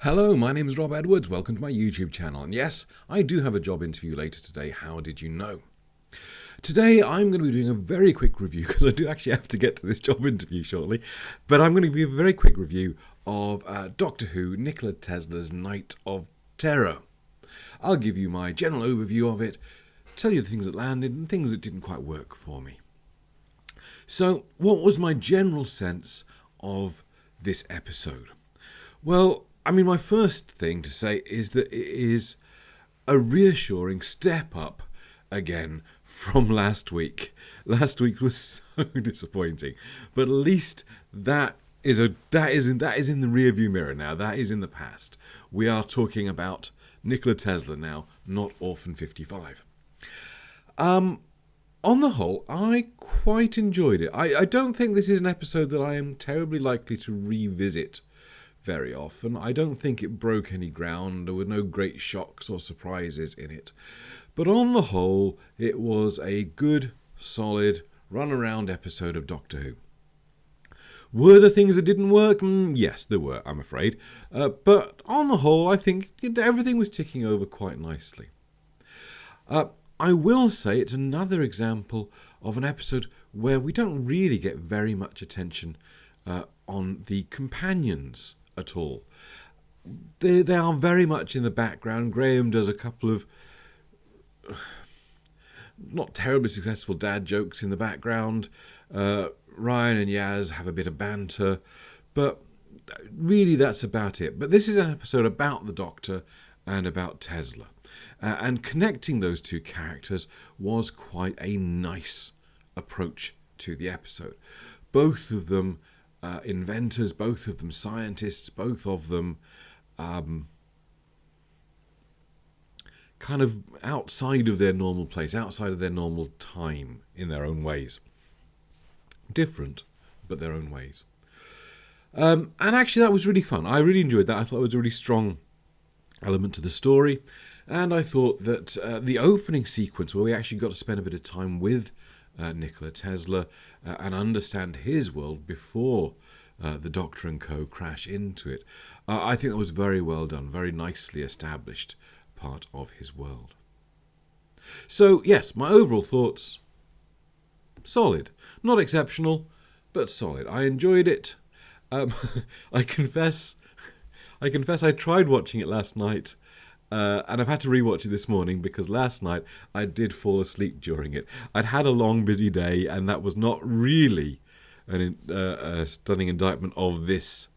Hello, my name is Rob Edwards. Welcome to my YouTube channel. And yes, I do have a job interview later today. How did you know? Today, I'm going to be doing a very quick review because I do actually have to get to this job interview shortly. But I'm going to give you a very quick review of Doctor Who, Nikola Tesla's Night of Terror. I'll give you my general overview of it, tell you the things that landed and things that didn't quite work for me. So, what was my general sense of this episode? Well, my first thing to say is that it is a reassuring step up again from last week. Last week was so disappointing, but at least that is in the rearview mirror now. That is in the past. We are talking about Nikola Tesla now, not Orphan 55. On the whole, I quite enjoyed it. I don't think this is an episode that I am terribly likely to revisit very often. I don't think it broke any ground. There were no great shocks or surprises in it. But on the whole, it was a good, solid, run-around episode of Doctor Who. Were there things that didn't work? Yes, there were, I'm afraid. But on the whole, I think everything was ticking over quite nicely. I will say it's another example of an episode where we don't really get very much attention on the companions at all. They are very much in the background. Graham does a couple of not terribly successful dad jokes in the background. Ryan and Yaz have a bit of banter, but really that's about it. But this is an episode about the Doctor and about Tesla. And connecting those two characters was quite a nice approach to the episode. Both of them inventors, both of them scientists, both of them kind of outside of their normal place, outside of their normal time in their own ways. Different, but their own ways. And actually that was really fun. I really enjoyed that. I thought it was a really strong element to the story. And I thought that the opening sequence, where we actually got to spend a bit of time with Nikola Tesla and understand his world before the Doctor and Co. crash into it, I think that was very well done, very nicely established part of his world. So, yes, my overall thoughts, solid. Not exceptional, but solid. I enjoyed it. I confess I tried watching it last night. And I've had to rewatch it this morning because last night I did fall asleep during it. I'd had a long, busy day, and that was not really a stunning indictment of this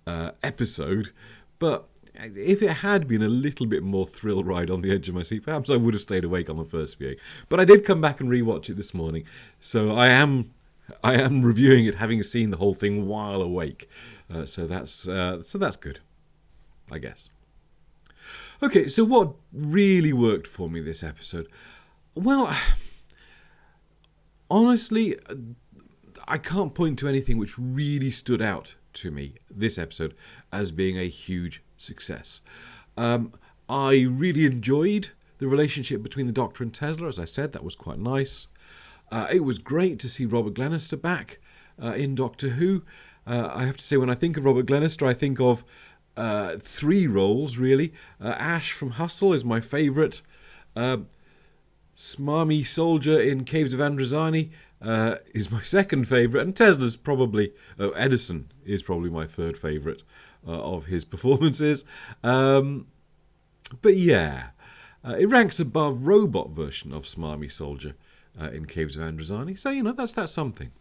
episode. But if it had been a little bit more thrill ride on the edge of my seat, perhaps I would have stayed awake on the first viewing. But I did come back and rewatch it this morning, so I am reviewing it having seen the whole thing while awake. So that's good, I guess. Okay, so what really worked for me this episode? Well, honestly, I can't point to anything which really stood out to me this episode as being a huge success. I really enjoyed the relationship between the Doctor and Tesla. As I said, that was quite nice. It was great to see Robert Glenister back in Doctor Who. I have to say, when I think of Robert Glenister, I think of three roles, really. Ash from Hustle is my favourite. Smarmy Soldier in Caves of Androzani is my second favourite. And Tesla's probably... Edison is probably my third favourite of his performances. But yeah, it ranks above robot version of Smarmy Soldier in Caves of Androzani. So, that's something.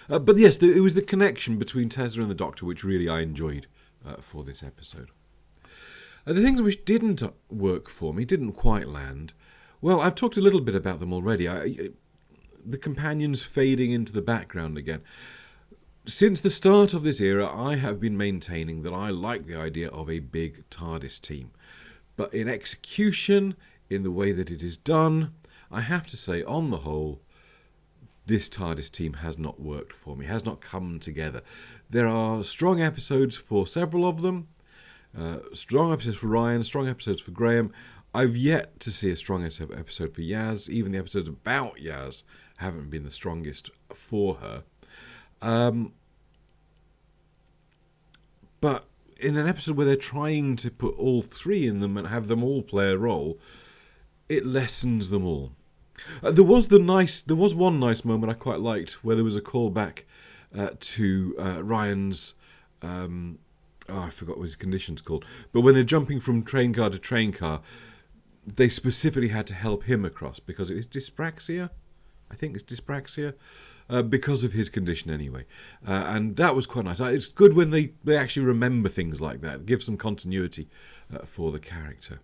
But yes, it was the connection between Tesla and the Doctor which really I enjoyed for this episode. The things which didn't work for me, didn't quite land, well, I've talked a little bit about them already. The companions fading into the background again. Since the start of this era, I have been maintaining that I like the idea of a big TARDIS team. But in execution, in the way that it is done, I have to say, on the whole, this TARDIS team has not worked for me, has not come together. There are strong episodes for several of them, strong episodes for Ryan, strong episodes for Graham. I've yet to see a strong episode for Yaz. Even the episodes about Yaz haven't been the strongest for her. But in an episode where they're trying to put all three in them and have them all play a role, it lessens them all. There was one nice moment I quite liked where there was a callback to Ryan's. I forgot what his condition's called. But when they're jumping from train car to train car, they specifically had to help him across because it was dyspraxia. I think it's dyspraxia. Because of his condition anyway. And that was quite nice. It's good when they actually remember things like that. It gives some continuity for the character.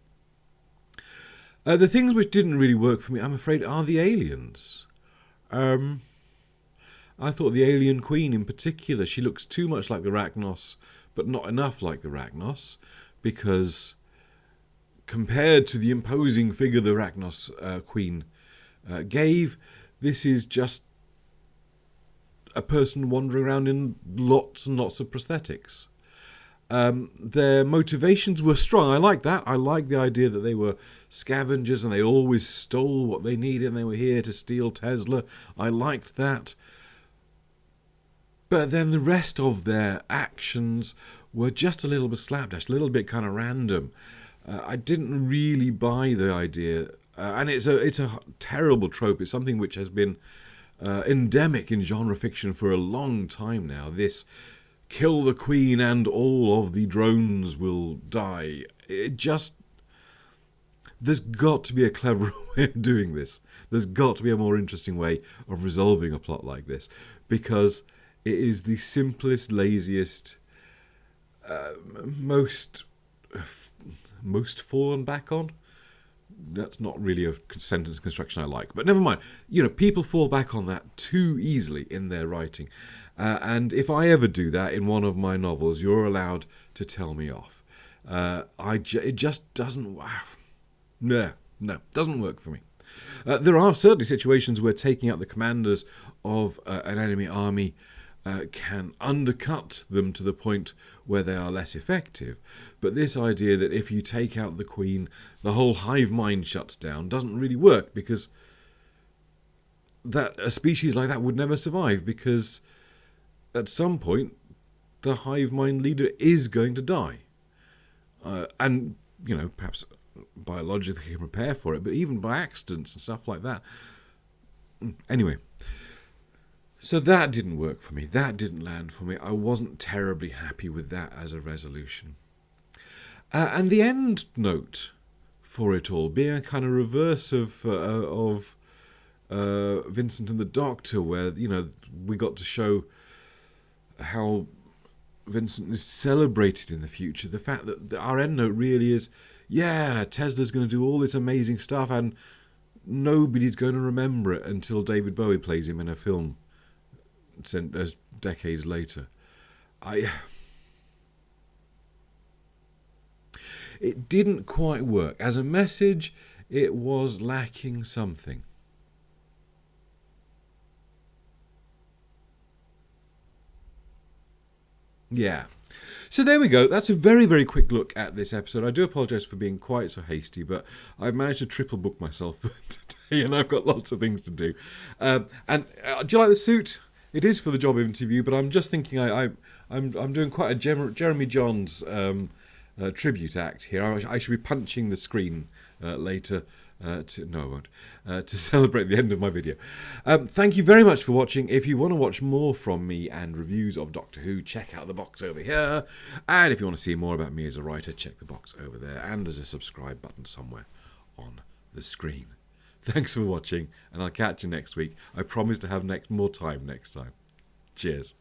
The things which didn't really work for me, I'm afraid, are the aliens. I thought the alien queen in particular, she looks too much like the Rachnos, but not enough like the Rachnos, because compared to the imposing figure the Rachnos queen gave, this is just a person wandering around in lots and lots of prosthetics. Their motivations were strong. I like that. I like the idea that they were scavengers and they always stole what they needed and they were here to steal Tesla. I liked that. But then the rest of their actions were just a little bit slapdash, a little bit kind of random. I didn't really buy the idea. And it's a terrible trope. It's something which has been endemic in genre fiction for a long time now. This kill the queen and all of the drones will die. There's got to be a cleverer way of doing this. There's got to be a more interesting way of resolving a plot like this, because it is the simplest, laziest, most fallen back on. That's not really a sentence construction I like, but never mind. People fall back on that too easily in their writing. And if I ever do that in one of my novels, you're allowed to tell me off. It just doesn't... Wow. No, doesn't work for me. There are certainly situations where taking out the commanders of an enemy army can undercut them to the point where they are less effective. But this idea that if you take out the queen, the whole hive mind shuts down doesn't really work, because a species like that would never survive, because at some point the hive mind leader is going to die. And, perhaps biologically can prepare for it, but even by accidents and stuff like that. Anyway. So that didn't work for me. That didn't land for me. I wasn't terribly happy with that as a resolution. And the end note for it all, being a kind of reverse of Vincent and the Doctor, where, we got to show how Vincent is celebrated in the future. The fact that our end note really is, Tesla's going to do all this amazing stuff and nobody's going to remember it until David Bowie plays him in a film decades later. It didn't quite work. As a message, it was lacking something. Yeah. So there we go. That's a very, very quick look at this episode. I do apologise for being quite so hasty, but I've managed to triple book myself for today, and I've got lots of things to do. Do you like the suit? It is for the job interview, but I'm just thinking I'm doing quite a Jeremy Johns tribute act here. I should be punching the screen later. No, I won't. To celebrate the end of my video. Thank you very much for watching. If you want to watch more from me and reviews of Doctor Who, check out the box over here. And if you want to see more about me as a writer, check the box over there. And there's a subscribe button somewhere on the screen. Thanks for watching, and I'll catch you next week. I promise to have more time next time. Cheers.